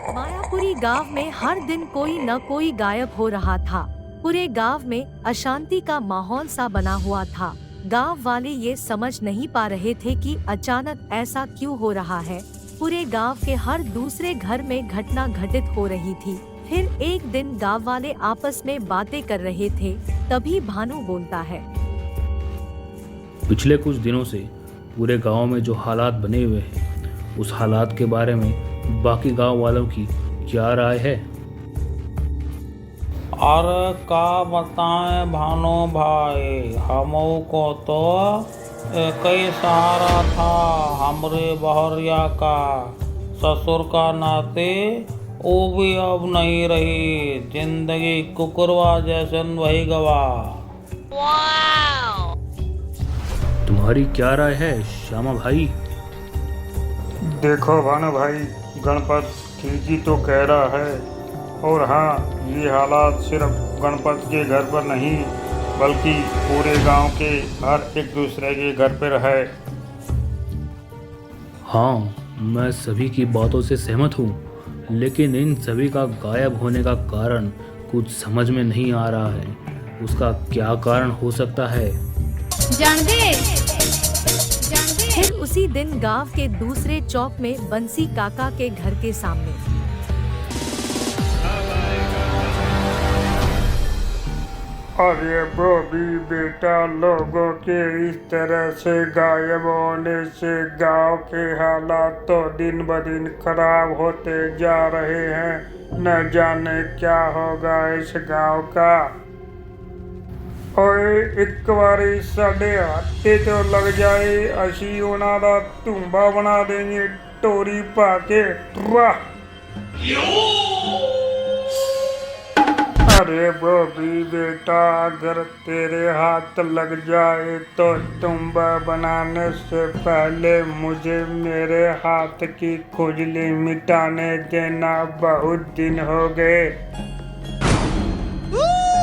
मायापुरी गांव में हर दिन कोई न कोई गायब हो रहा था। पूरे गांव में अशांति का माहौल सा बना हुआ था। गांव वाले ये समझ नहीं पा रहे थे कि अचानक ऐसा क्यों हो रहा है। पूरे गांव के हर दूसरे घर में घटना घटित हो रही थी। फिर एक दिन गांव वाले आपस में बातें कर रहे थे, तभी भानु बोलता है। पिछले कुछ दिनों से पूरे गांव में जो हालात बने हुए हैं, उस हालात के बारे में बाकी गांव वालों की क्या राय है? अरे का बताएं भानु भाई, हमों को तो एक ही सहारा था हमरे बहरिया का। ससुर का नाते वो भी अब नहीं रही, जिंदगी कुकुरवा जैसन वही गवा। तुम्हारी क्या राय है श्यामा भाई? देखो भानु भाई, गणपत ठीक ही तो कह रहा है। और हाँ, ये हालात सिर्फ गणपत के घर पर नहीं बल्कि पूरे गांव के हर एक दूसरे के घर पर है। हाँ, मैं सभी की बातों से सहमत हूँ, लेकिन इन सभी का गायब होने का कारण कुछ समझ में नहीं आ रहा है। उसका क्या कारण हो सकता है? फिर उसी दिन गांव के दूसरे चौक में बंसी काका के घर के सामने अरे बॉबी बेटा, लोगों के इस तरह से गायब होने से गांव के हालात तो दिन ब दिन खराब होते जा रहे हैं। न जाने क्या होगा इस गांव का। ओए एक बारी साढ़े हाथे तो लग जाए, असी उन्हां दा धुंबा बना देंगे टोरी पाके। अरे बॉबी बेटा, अगर तेरे हाथ लग जाए तो तुम्बा बनाने से पहले मुझे मेरे हाथ की खुजली मिटाने देना। बहुत दिन हो गए।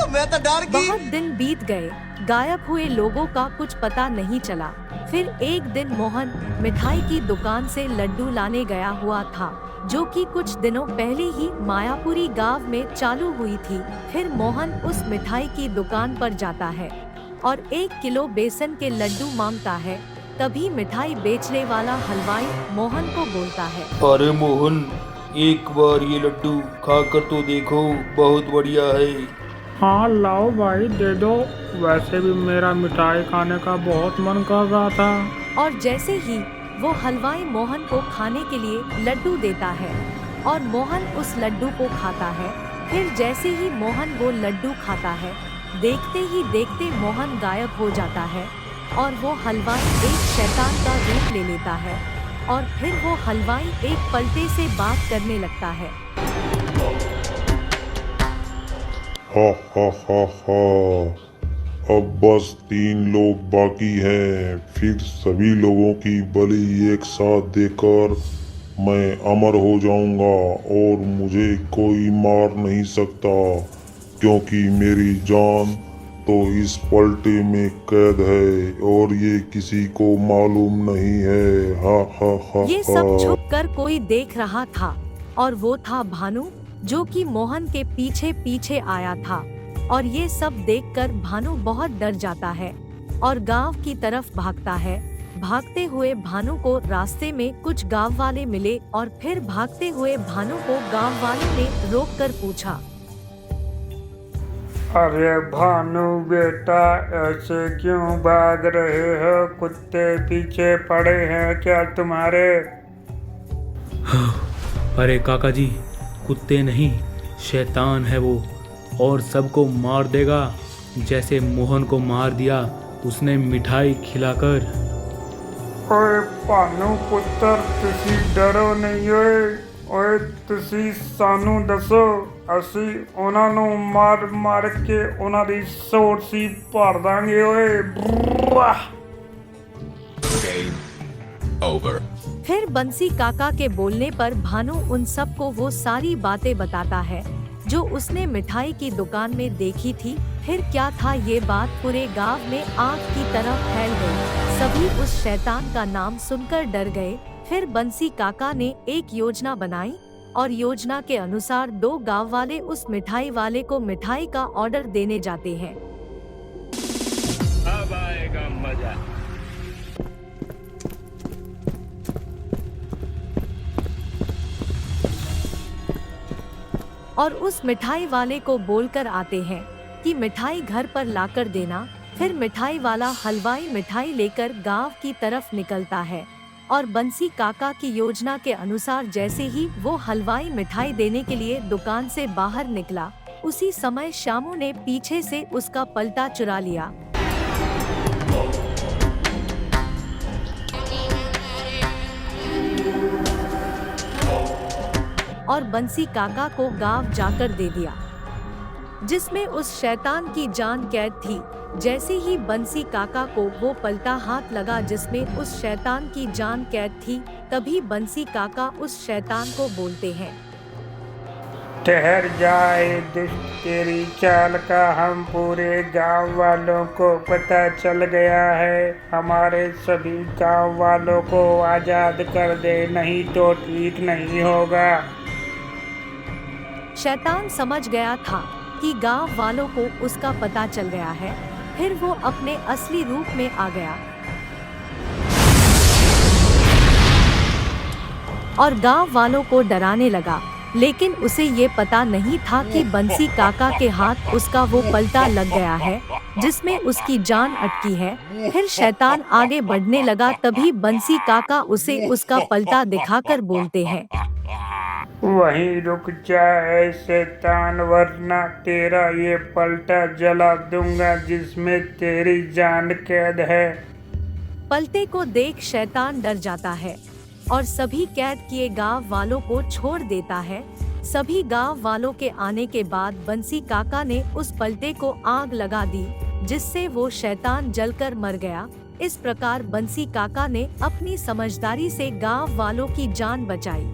मैं तो डर गई। बहुत दिन बीत गए, गायब हुए लोगों का कुछ पता नहीं चला। फिर एक दिन मोहन मिठाई की दुकान से लड्डू लाने गया हुआ था, जो कि कुछ दिनों पहले ही मायापुरी गांव में चालू हुई थी। फिर मोहन उस मिठाई की दुकान पर जाता है और 1 किलो बेसन के लड्डू मांगता है। तभी मिठाई बेचने वाला हलवाई मोहन को बोलता है, अरे मोहन, एक बार ये लड्डू खाकर तो देखो, बहुत बढ़िया है। हाँ लाओ भाई, दे दो। वैसे भी मेरा मिठाई खाने का बहुत मन कर रहा था। और जैसे ही वो हलवाई मोहन को खाने के लिए लड्डू देता है और मोहन उस लड्डू को खाता है। फिर जैसे ही मोहन वो लड्डू खाता है, देखते ही देखते मोहन गायब हो जाता है और वो हलवाई एक शैतान का रूप ले लेता है। और फिर वो हलवाई एक पलटे से बात करने लगता है। हा हा हा हा, अब बस 3 लोग बाकी हैं। फिर सभी लोगों की बलि एक साथ देकर मैं अमर हो जाऊंगा और मुझे कोई मार नहीं सकता, क्योंकि मेरी जान तो इस पलटे में कैद है और ये किसी को मालूम नहीं है। हा हा हा। ये सब छुप कर कोई देख रहा था और वो था भानु, जो कि मोहन के पीछे पीछे आया था। और ये सब देखकर भानु बहुत डर जाता है और गांव की तरफ भागता है। भागते हुए भानु को रास्ते में कुछ गांव वाले मिले और फिर भागते हुए भानु को गांव वालों ने रोककर पूछा, अरे भानु बेटा, ऐसे क्यों भाग रहे हो? कुत्ते पीछे पड़े हैं क्या तुम्हारे? अरे काका जी, कुत्ते नहीं, शैतान है वो और सबको मार देगा, जैसे मोहन को मार दिया उसने मिठाई खिलाकर। ओए भानु पुत्र, तुसी डरो नहीं ओए। ओए तुसी सानू दसो, असी ਉਹਨਾਂ ਨੂੰ ਮਾਰ ਮਾਰ ਕੇ ਉਹਨਾਂ ਦੀ ਸੋਟ ਸੀ ਭਰ ਦਾਂਗੇ ਓਏ। Over. फिर बंसी काका के बोलने पर भानु उन सबको वो सारी बातें बताता है जो उसने मिठाई की दुकान में देखी थी। फिर क्या था, ये बात पूरे गांव में आग की तरह फैल गई। सभी उस शैतान का नाम सुनकर डर गए। फिर बंसी काका ने एक योजना बनाई और योजना के अनुसार 2 गांव वाले उस मिठाई वाले को मिठाई का ऑर्डर देने जाते हैं। अब आएगा मजा। और उस मिठाई वाले को बोलकर आते हैं कि मिठाई घर पर लाकर देना। फिर मिठाई वाला हलवाई मिठाई लेकर गांव की तरफ निकलता है और बंसी काका की योजना के अनुसार जैसे ही वो हलवाई मिठाई देने के लिए दुकान से बाहर निकला, उसी समय श्यामू ने पीछे से उसका पलटा चुरा लिया। और बंसी काका को गांव जाकर दे दिया, जिसमें उस शैतान की जान कैद थी। जैसे ही बंसी काका को वो पलटा हाथ लगा जिसमें उस शैतान की जान कैद थी, तभी बंसी काका उस शैतान को बोलते हैं, ठहर जाए दुष्ट, तेरी चाल का हम पूरे गांव वालों को पता चल गया है। हमारे सभी गांव वालों को आजाद कर दे, नहीं तो ठीक नहीं होगा। शैतान समझ गया था कि गांव वालों को उसका पता चल गया है। फिर वो अपने असली रूप में आ गया और गांव वालों को डराने लगा। लेकिन उसे ये पता नहीं था कि बंसी काका के हाथ उसका वो पलटा लग गया है जिसमें उसकी जान अटकी है। फिर शैतान आगे बढ़ने लगा, तभी बंसी काका उसे उसका पलटा दिखाकर बोलते हैं, वहीं रुक जा ऐ शैतान, वरना तेरा ये पलटा जला दूंगा जिसमें तेरी जान कैद है। पलटे को देख शैतान डर जाता है और सभी कैद किए गांव वालों को छोड़ देता है। सभी गांव वालों के आने के बाद बंसी काका ने उस पलटे को आग लगा दी, जिससे वो शैतान जलकर मर गया। इस प्रकार बंसी काका ने अपनी समझदारी से गांव वालों की जान बचाई।